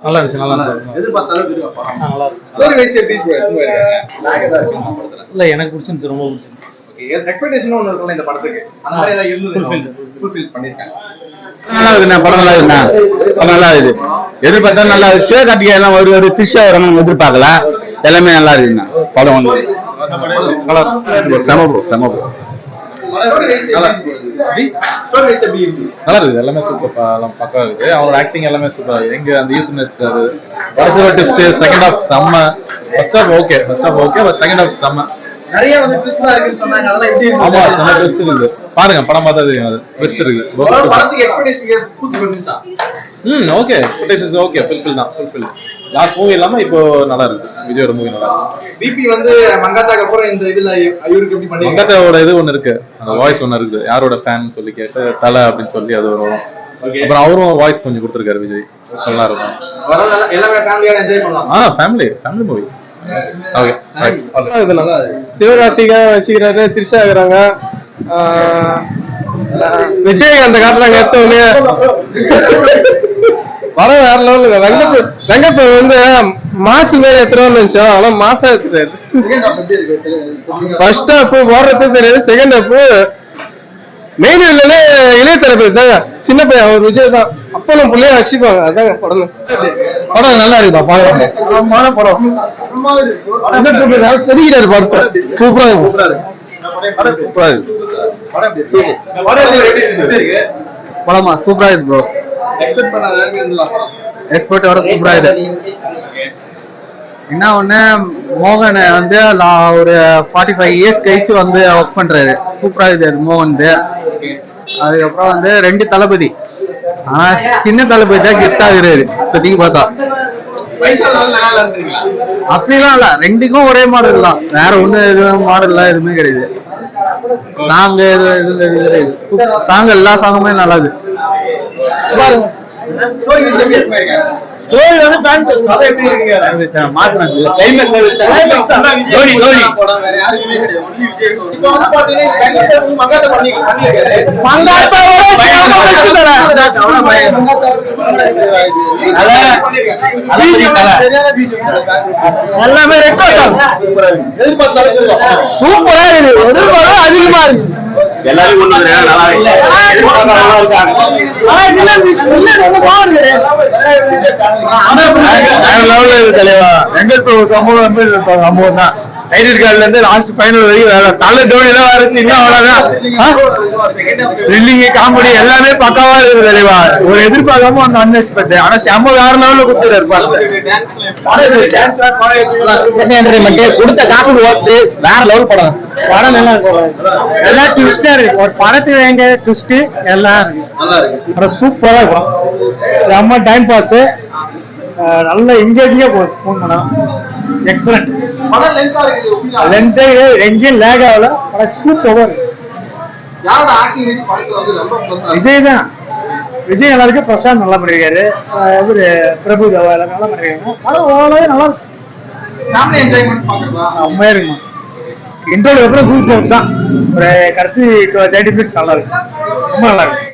நல்லா இருந்துச்சு, நல்லா இருந்துச்சு. நல்லா இருந்துச்சு. இல்ல எனக்கு பிடிச்சிருந்துச்சு, ரொம்ப பிடிச்சிருந்துச்சு. எக்ஸ்பெக்டேஷன் ஒன்று இருக்கும்ல இந்த படத்துக்கு, அந்த மாதிரி ஏதாவது இருந்தது? ஃபுல்ஃபில் பண்ணிருக்காங்க. நல்லா இருக்குண்ணா, படம் நல்லா இருக்குண்ணா, நல்லா இருக்குது. எதிர்பார்த்தா நல்லா இருக்கு. சிவகார்த்திகேயன் எல்லாம் ஒரு திரிஷா வரணும்னு எதிர்பார்க்கல. எல்லாமே நல்லா இருக்குண்ணா. படம் வந்து செம ப்ரோ, செம ப்ரோ. நல்லா இருக்குது, எல்லாமே சூப்பர், பக்கா இருக்கு. அவரோட ஆக்டிங் எல்லாமே சூப்பரா இருக்கு. எங்க அந்த யூத்னஸ், அது ட்விஸ்ட், செகண்ட் ஹாஃப் செம்ம. First half okay, but second half செம்ம. நிறைய வந்து ட்விஸ்டா இருக்குன்னு சொன்னாங்க, அதெல்லாம் எப்படி இருக்கு? ஆமா, செம்ம ட்விஸ்ட் இருக்கு. பாருங்க, படம் பார்த்தா தெரியும், அது ட்விஸ்ட் இருக்கு. படத்துக்கு எக்ஸ்பெக்டேஷன் பூர்த்தி பண்ணிச்சா? Okay, expectations okay, fulfil. Last movie இல்லாம இப்போ நல்லா இருக்கு. விஜயோட மூவி நல்லா இருக்கு. பிபி வந்து மங்காத்தாக்கு அப்புறம் இந்த இதுல இவருக்கு எப்படி பண்ணி, மங்காத்தாவோட இது ஒன்னு இருக்கு, அந்த வாய்ஸ் ஒன்னு இருக்குது. யாரோட ஃபேன் சொல்லி கேட்டு தலை அப்படின்னு சொல்லி அது வரும். அப்புறம் அவரும் வாய்ஸ் கொஞ்சம் கொடுத்துருக்காரு விஜய், நல்லா இருக்கும். எல்லாமே ஃபேமிலியோட என்ஜாய் பண்ணலாம். Family movie. ஓகே, சிவகார்த்திகேயன் வச்சுக்கிறாரு, திரிஷா இருக்கிறாங்க. விஜய் அந்த காட்டுல எடுத்தவனே படம் வேற லெவலுங்க. வெங்கட் வந்து மாசு மேல எத்தனை நிமிஷம், ஆனா மாசம் எடுத்துட்டாரு. ஃபர்ஸ்ட் ஹாஃப் ஓடுறது தெரியாது, செகண்ட் ஹாஃப் மெயின் இல்லைன்னு இளைய தளபதி தாங்க, சின்ன பையன் அவர் விஜய் தான். அப்போ நம்ம பிள்ளைய வச்சுப்பாங்க. அதாங்க படம் நல்லா இருக்குதா, பாக்குறேன் படம் தெரிகிறாரு. படத்தை சூப்பரா படமா சூப்பரா இருக்கு ப்ரோ. எக்ஸ்பெக்டோட சூப்பரா இருக்கு. என்ன ஒண்ணு, மோகன் வந்து ஒரு 45 இயர்ஸ் கழிச்சு வந்து ஒர்க் பண்றாரு. சூப்பரா இருக்கு மோகன். அதுக்கப்புறம் வந்து 2 தளபதி, ஆனா சின்ன தளபதி தான் கெஸ்ட் ஆகுறாரு இப்போதைக்கு பார்த்தா. அப்படிலாம் இல்ல, 2க்கும் ஒரே மாடல் தான், வேற ஒண்ணு மாடல்லாம் எதுவுமே கிடையாது. சாங் சாங் எல்லா சாங்குமே நல்லா இருக்கு. எல்லாமே சூப்பரா இருக்கு, அதிகமா இருக்கு. எல்லாரும் தலைவா வெங்கட் சம்பவம் தான். ஐடி கார்டுல இருந்து லாஸ்ட் ஃபைனல் வரைக்கும் தலை டோனி தான் வரச்சு. இன்னும் அவ்வளவுதான், காமெடி எல்லாமே பக்காவா இருக்கு தலைவா. ஒரு எதிர்பார்க்காம அந்த அன்எக்ஸ்பெக்ட், ஆனா செம்ம வேற லெவல்ல கொடுத்துட்டு கொடுத்த காசு வேற லெவல் படம். படம் நல்லா இருக்கும், எல்லாம் ட்விஸ்டா இருக்கு. ஒரு படத்துக்கு வேங்க ட்விஸ்ட் எல்லாம் இருக்கு. சூப்பரா இருக்கும், செம்ம டைம் பாஸ், நல்ல எங்கேஜிங்கா போன் பண்ணா. எக்ஸலன்ட் லென்த், எங்கேயும் லேக் ஆகல. சூப்பரா இருக்கு. விஜய் தான், விஜய் நல்லா இருக்கு. பிரசாந்த் நல்லா பண்ணிருக்காரு. இவரு பிரபு தேவா எல்லாம் நல்லா பண்ணிருக்காங்க. படம் ஓரளவு நல்லா இருக்கு, செம்மையா இருக்குமா. இன்ட்ரோடு அப்புறம் கூஸ் தான் ஒரு கடைசி 30 மினிட்ஸ் நல்லா இருக்கு, ரொம்ப நல்லா இருக்கு.